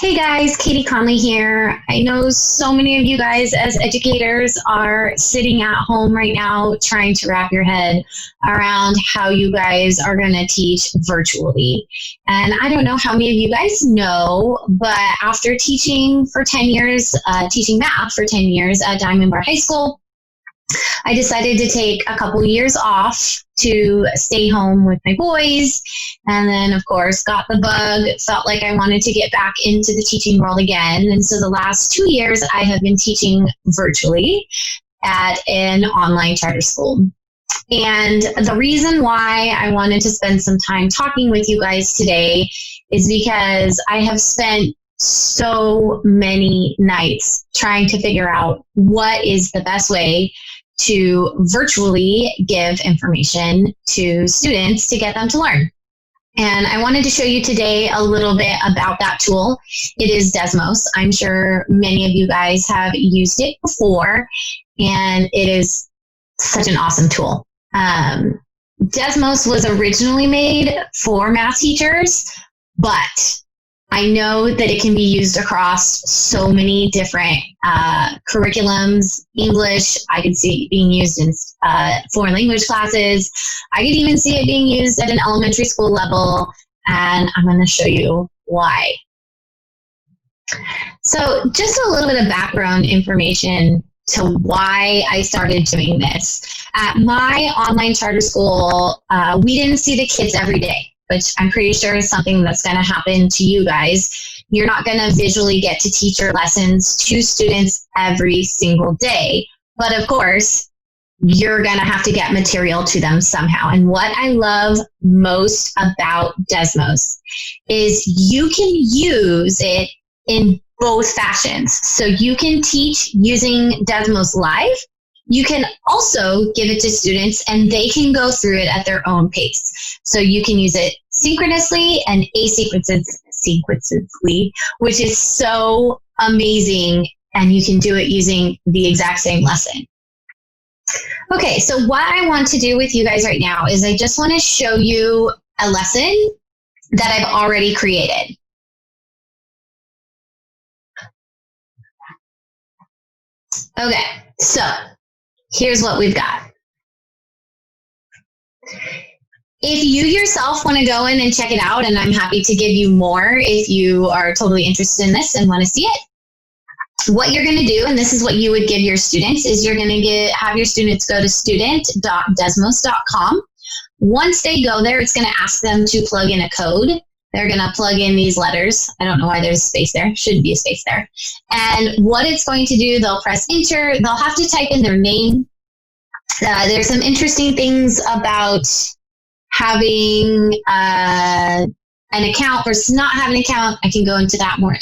Hey guys, Katie Conley here. I know so many of you guys as educators are sitting at home right now trying to wrap your head around how you guys are going to teach virtually. And I don't know how many of you guys know, but after teaching for 10 years, teaching math for 10 years at Diamond Bar High School, I decided to take a couple years off to stay home with my boys. And then, of course, got the bug, felt like I wanted to get back into the teaching world again. And so the last 2 years, I have been teaching virtually at an online charter school. And the reason why I wanted to spend some time talking with you guys today is because I have spent so many nights trying to figure out what is the best way to virtually give information to students to get them to learn. And I wanted to show you today a little bit about that tool. It is Desmos. I'm sure many of you guys have used it before, and it is such an awesome tool. Desmos was originally made for math teachers, but I know that it can be used across so many different curriculums. English, I could see it being used in foreign language classes. I could even see it being used at an elementary school level, and I'm going to show you why. So just a little bit of background information to why I started doing this. At my online charter school, we didn't see the kids every day, which I'm pretty sure is something that's going to happen to you guys. You're not going to visually get to teach your lessons to students every single day. But of course, you're going to have to get material to them somehow. And what I love most about Desmos is you can use it in both fashions. So you can teach using Desmos Live. You can also give it to students and they can go through it at their own pace. So you can use it synchronously and asynchronously, which is so amazing. And you can do it using the exact same lesson. Okay, so what I want to do with you guys right now is I just want to show you a lesson that I've already created. Okay, so here's what we've got. If you yourself want to go in and check it out, and I'm happy to give you more if you are totally interested in this and want to see it, what you're going to do, and this is what you would give your students, is you're going to have your students go to student.desmos.com. Once they go there, it's going to ask them to plug in a code. They're going to plug in these letters. I don't know why there's a space there. Should be a space there. And what it's going to do, they'll press enter. They'll have to type in their name. There's some interesting things about having an account versus not having an account. I can go into that more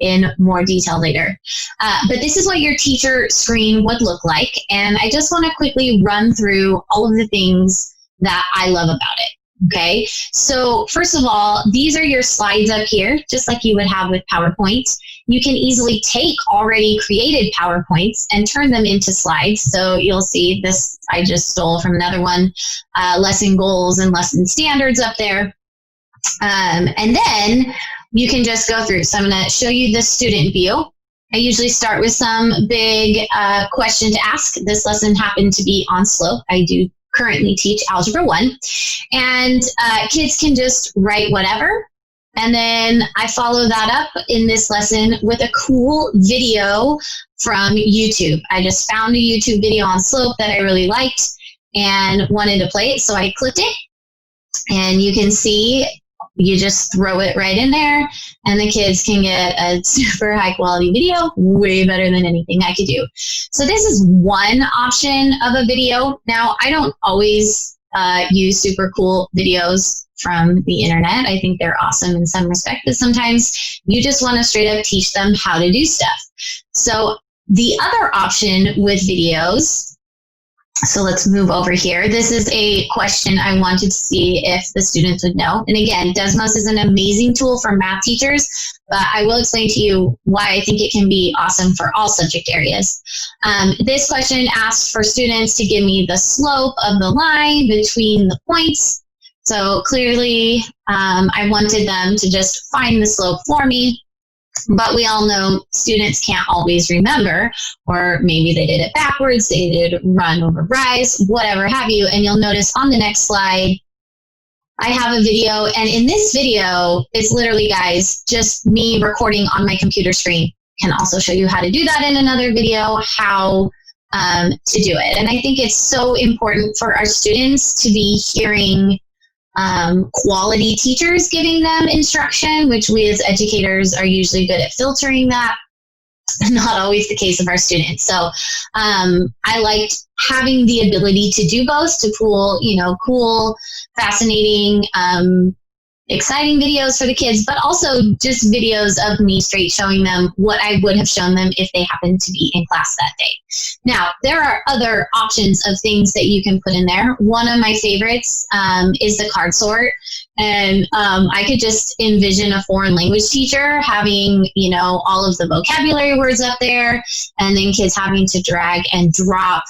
in more detail later. But this is what your teacher screen would look like. And I just want to quickly run through all of the things that I love about it. Okay, so first of all, these are your slides up here, just like you would have with PowerPoint. You can easily take already created PowerPoints and turn them into slides. So you'll see this, I just stole from another one, lesson goals and lesson standards up there. And then you can just go through. So I'm going to show you the student view. I usually start with some big question to ask. This lesson happened to be on slope. I do currently teach Algebra 1. And kids can just write whatever. And then I follow that up in this lesson with a cool video from YouTube. I just found a YouTube video on slope that I really liked and wanted to play it. So I clicked it. And you can see you just throw it right in there and the kids can get a super high quality video, way better than anything I could do. So this is one option of a video. Now, I don't always use super cool videos from the internet. I think they're awesome in some respect, but sometimes you just want to straight up teach them how to do stuff. So the other option with videos, so let's move over here. This is a question I wanted to see if the students would know. And again, Desmos is an amazing tool for math teachers, but I will explain to you why I think it can be awesome for all subject areas. This question asked for students to give me the slope of the line between the points. So clearly, I wanted them to just find the slope for me. But we all know students can't always remember, or maybe they did it backwards, they did run over rise, whatever have you. And you'll notice on the next slide, I have a video. And in this video, it's literally, guys, just me recording on my computer screen. Can also show you how to do that in another video, how to do it. And I think it's so important for our students to be hearing quality teachers giving them instruction, which we as educators are usually good at filtering that. Not always the case of our students. So I liked having the ability to do both, to pull, cool, fascinating, exciting videos for the kids, but also just videos of me straight showing them what I would have shown them if they happened to be in class that day. Now, there are other options of things that you can put in there. One of my favorites is the card sort. And I could just envision a foreign language teacher having, all of the vocabulary words up there, and then kids having to drag and drop,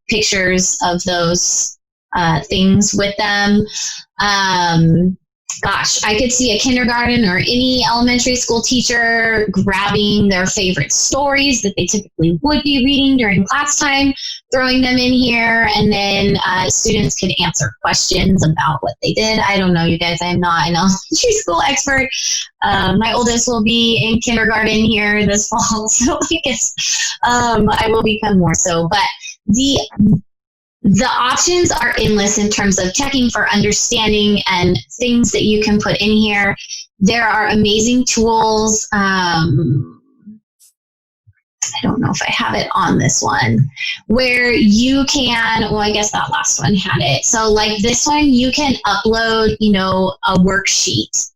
pictures of those things with them. I could see a kindergarten or any elementary school teacher grabbing their favorite stories that they typically would be reading during class time, throwing them in here, and then students could answer questions about what they did. I don't know, you guys, I'm not an elementary school expert. My oldest will be in kindergarten here this fall, so I guess I will become more so. But the options are endless in terms of checking for understanding and things that you can put in here. There are amazing tools. I don't know if I have it on this one, where you can, I guess that last one had it. So like this one, you can upload, a worksheet.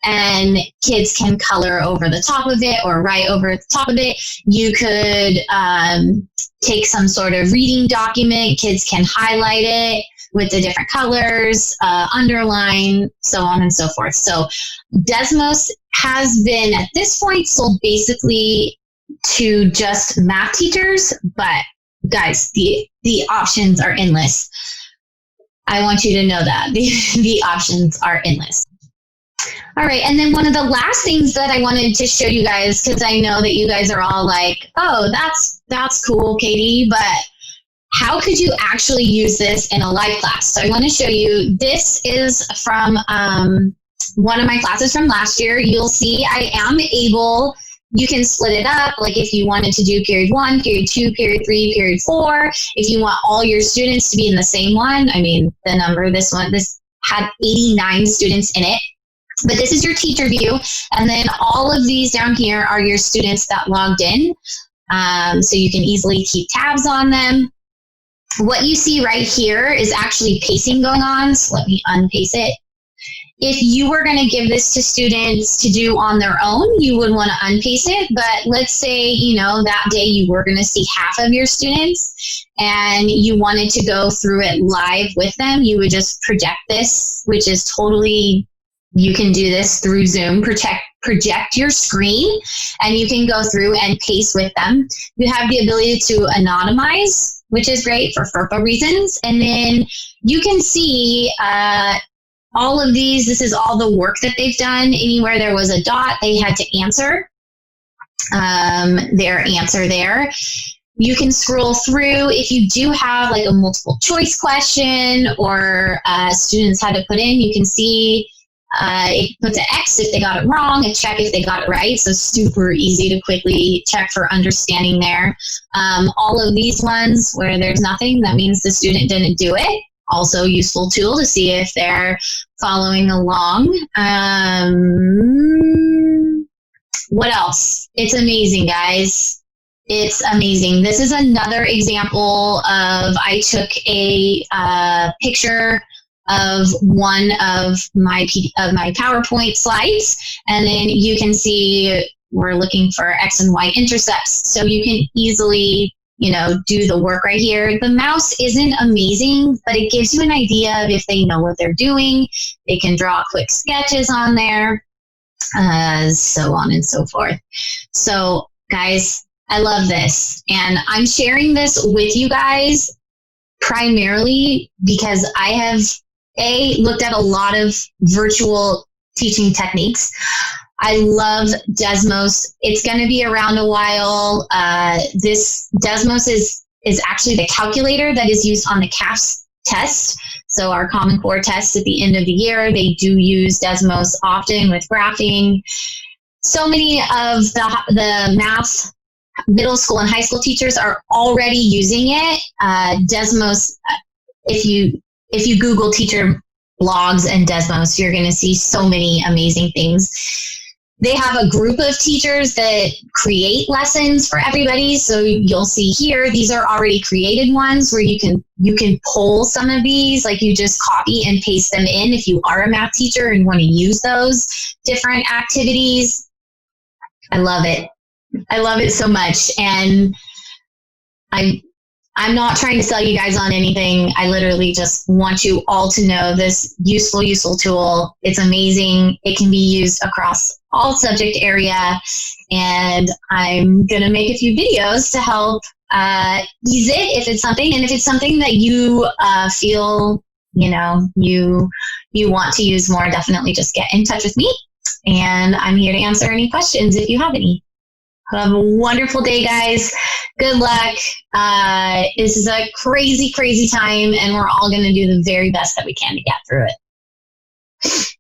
And kids can color over the top of it or write over the top of it. You could take some sort of reading document. Kids can highlight it with the different colors, underline, so on and so forth. So Desmos has been, at this point, sold basically to just math teachers. But guys, the options are endless. I want you to know that. The options are endless. All right, and then one of the last things that I wanted to show you guys, because I know that you guys are all like, oh, that's cool, Katie, but how could you actually use this in a live class? So I want to show you, this is from one of my classes from last year. You'll see I am able, you can split it up, like if you wanted to do period 1, period 2, period 3, period 4, if you want all your students to be in the same one. I mean, the number, this had 89 students in it. But this is your teacher view, and then all of these down here are your students that logged in, so you can easily keep tabs on them. What you see right here is actually pacing going on, so let me unpace it. If you were going to give this to students to do on their own, you would want to unpace it, but let's say, that day you were going to see half of your students, and you wanted to go through it live with them, you would just project this, which is totally... You can do this through Zoom, project your screen, and you can go through and pace with them. You have the ability to anonymize, which is great for FERPA reasons. And then you can see all of these. This is all the work that they've done. Anywhere there was a dot, they had to answer their answer there. You can scroll through if you do have like a multiple choice question or students had to put in, you can see it puts an X if they got it wrong, a check if they got it right. So super easy to quickly check for understanding there. All of these ones where there's nothing, that means the student didn't do it. Also useful tool to see if they're following along. What else? It's amazing, guys. It's amazing. This is another example of, I took a picture of one of my PowerPoint slides, and then you can see we're looking for X and Y intercepts. So you can easily, do the work right here. The mouse isn't amazing, but it gives you an idea of if they know what they're doing. They can draw quick sketches on there, so on and so forth. So guys, I love this. And I'm sharing this with you guys primarily because I have looked at a lot of virtual teaching techniques. I love Desmos. It's going to be around a while. This Desmos is actually the calculator that is used on the CAFS test. So our Common Core tests at the end of the year, they do use Desmos often with graphing. So many of the math middle school and high school teachers are already using it. Desmos, if you Google teacher blogs and Desmos, you're going to see so many amazing things. They have a group of teachers that create lessons for everybody. So you'll see here, these are already created ones where you can pull some of these, like you just copy and paste them in if you are a math teacher and want to use those different activities. I love it. I love it so much. And I'm not trying to sell you guys on anything. I literally just want you all to know this useful tool. It's amazing. It can be used across all subject area. And I'm going to make a few videos to help ease it if it's something. And if it's something that you feel, you want to use more, definitely just get in touch with me. And I'm here to answer any questions if you have any. Have a wonderful day, guys. Good luck. This is a crazy, crazy time, and we're all going to do the very best that we can to get through it.